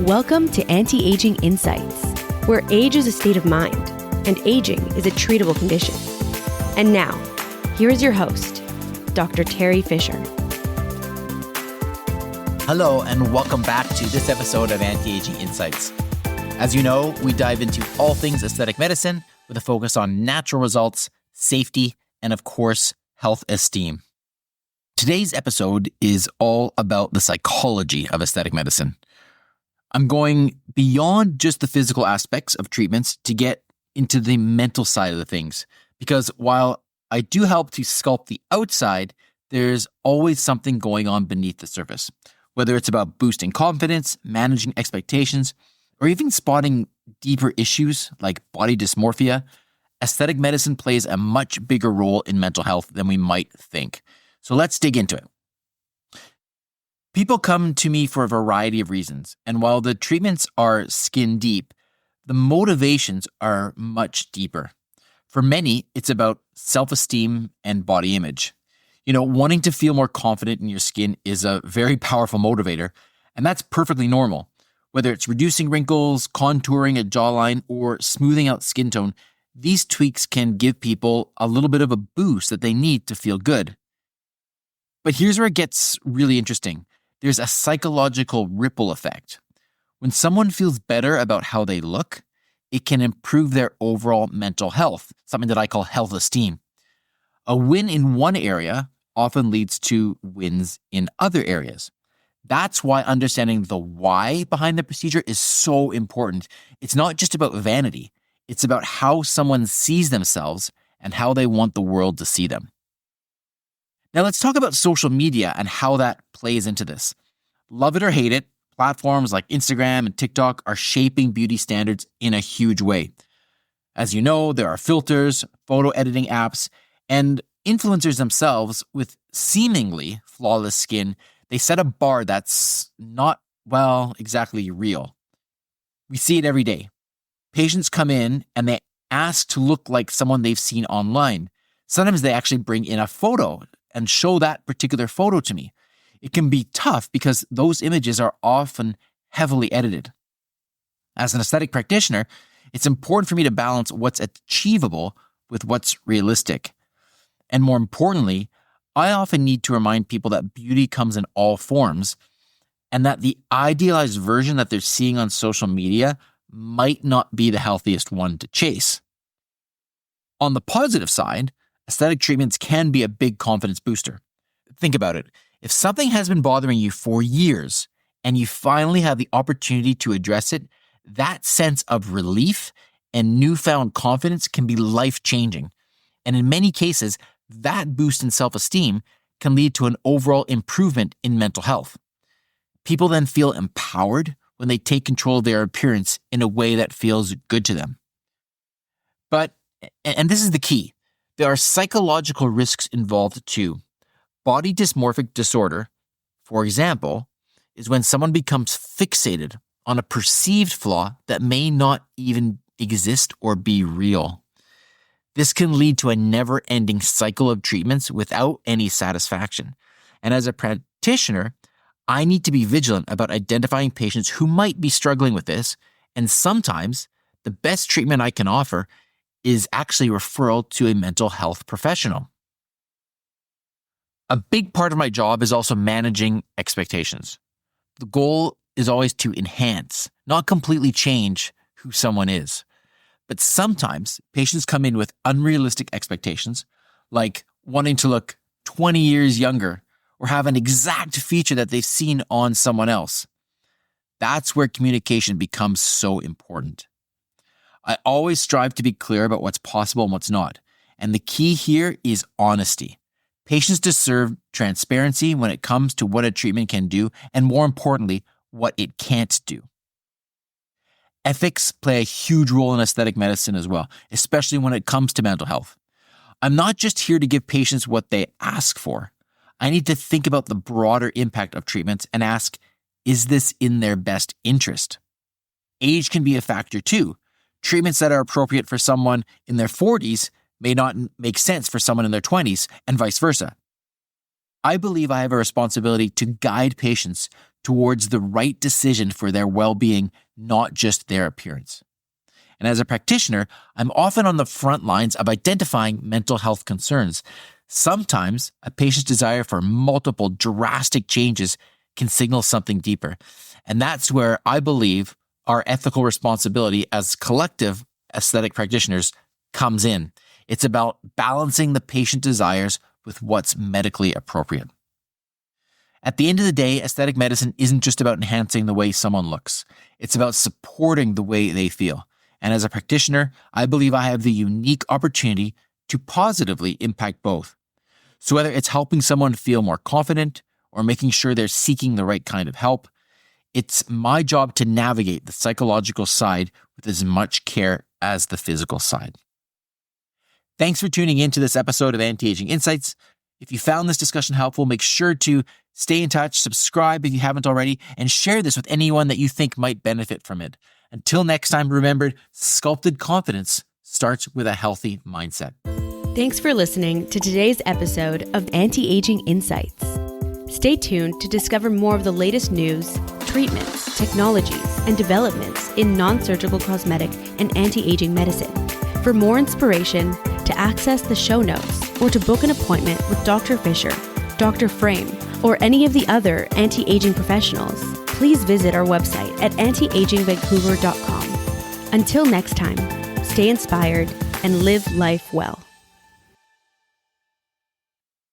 Welcome to Anti-Aging Insights, where age is a state of mind and aging is a treatable condition. And now, here is your host, Dr. Teri Fisher. Hello, and welcome back to this episode of Anti-Aging Insights. As you know, we dive into all things aesthetic medicine with a focus on natural results, safety, and of course, health esteem. Today's episode is all about the psychology of aesthetic medicine. I'm going beyond just the physical aspects of treatments to get into the mental side of the things. Because while I do help to sculpt the outside, there's always something going on beneath the surface. Whether it's about boosting confidence, managing expectations, or even spotting deeper issues like body dysmorphia, aesthetic medicine plays a much bigger role in mental health than we might think. So let's dig into it. People come to me for a variety of reasons, and while the treatments are skin deep, the motivations are much deeper. For many, it's about self-esteem and body image. Wanting to feel more confident in your skin is a very powerful motivator, and that's perfectly normal. Whether it's reducing wrinkles, contouring a jawline, or smoothing out skin tone, these tweaks can give people a little bit of a boost that they need to feel good. But here's where it gets really interesting. There's a psychological ripple effect. When someone feels better about how they look, it can improve their overall mental health, something that I call health esteem. A win in one area often leads to wins in other areas. That's why understanding the why behind the procedure is so important. It's not just about vanity. It's about how someone sees themselves and how they want the world to see them. Now let's talk about social media and how that plays into this. Love it or hate it, platforms like Instagram and TikTok are shaping beauty standards in a huge way. As you know, there are filters, photo editing apps, and influencers themselves with seemingly flawless skin. They set a bar that's not, exactly real. We see it every day. Patients come in and they ask to look like someone they've seen online. Sometimes they actually bring in a photo and show that particular photo to me. It can be tough because those images are often heavily edited. As an aesthetic practitioner, it's important for me to balance what's achievable with what's realistic. And more importantly, I often need to remind people that beauty comes in all forms and that the idealized version that they're seeing on social media might not be the healthiest one to chase. On the positive side, aesthetic treatments can be a big confidence booster. Think about it. If something has been bothering you for years and you finally have the opportunity to address it, that sense of relief and newfound confidence can be life-changing. And in many cases, that boost in self-esteem can lead to an overall improvement in mental health. People then feel empowered when they take control of their appearance in a way that feels good to them. But, and this is the key, there are psychological risks involved too. Body dysmorphic disorder, for example, is when someone becomes fixated on a perceived flaw that may not even exist or be real. This can lead to a never-ending cycle of treatments without any satisfaction. And as a practitioner, I need to be vigilant about identifying patients who might be struggling with this, and sometimes the best treatment I can offer is actually referral to a mental health professional. A big part of my job is also managing expectations. The goal is always to enhance, not completely change who someone is. But sometimes patients come in with unrealistic expectations, like wanting to look 20 years younger or have an exact feature that they've seen on someone else. That's where communication becomes so important. I always strive to be clear about what's possible and what's not. And the key here is honesty. Patients deserve transparency when it comes to what a treatment can do, and more importantly, what it can't do. Ethics play a huge role in aesthetic medicine as well, especially when it comes to mental health. I'm not just here to give patients what they ask for. I need to think about the broader impact of treatments and ask, is this in their best interest? Age can be a factor too. Treatments that are appropriate for someone in their 40s may not make sense for someone in their 20s, and vice versa. I believe I have a responsibility to guide patients towards the right decision for their well-being, not just their appearance. And as a practitioner, I'm often on the front lines of identifying mental health concerns. Sometimes a patient's desire for multiple drastic changes can signal something deeper. And that's where I believe our ethical responsibility as collective aesthetic practitioners comes in. It's about balancing the patient desires with what's medically appropriate. At the end of the day, aesthetic medicine isn't just about enhancing the way someone looks. It's about supporting the way they feel. And as a practitioner, I believe I have the unique opportunity to positively impact both. So whether it's helping someone feel more confident or making sure they're seeking the right kind of help, it's my job to navigate the psychological side with as much care as the physical side. Thanks for tuning in to this episode of Anti-Aging Insights. If you found this discussion helpful, make sure to stay in touch, subscribe if you haven't already, and share this with anyone that you think might benefit from it. Until next time, remember, sculpted confidence starts with a healthy mindset. Thanks for listening to today's episode of Anti-Aging Insights. Stay tuned to discover more of the latest news, treatments, technologies, and developments in non-surgical cosmetic and anti-aging medicine. For more inspiration, to access the show notes, or to book an appointment with Dr. Fisher, Dr. Frame, or any of the other anti-aging professionals, please visit our website at antiagingvancouver.com. Until next time, stay inspired and live life well.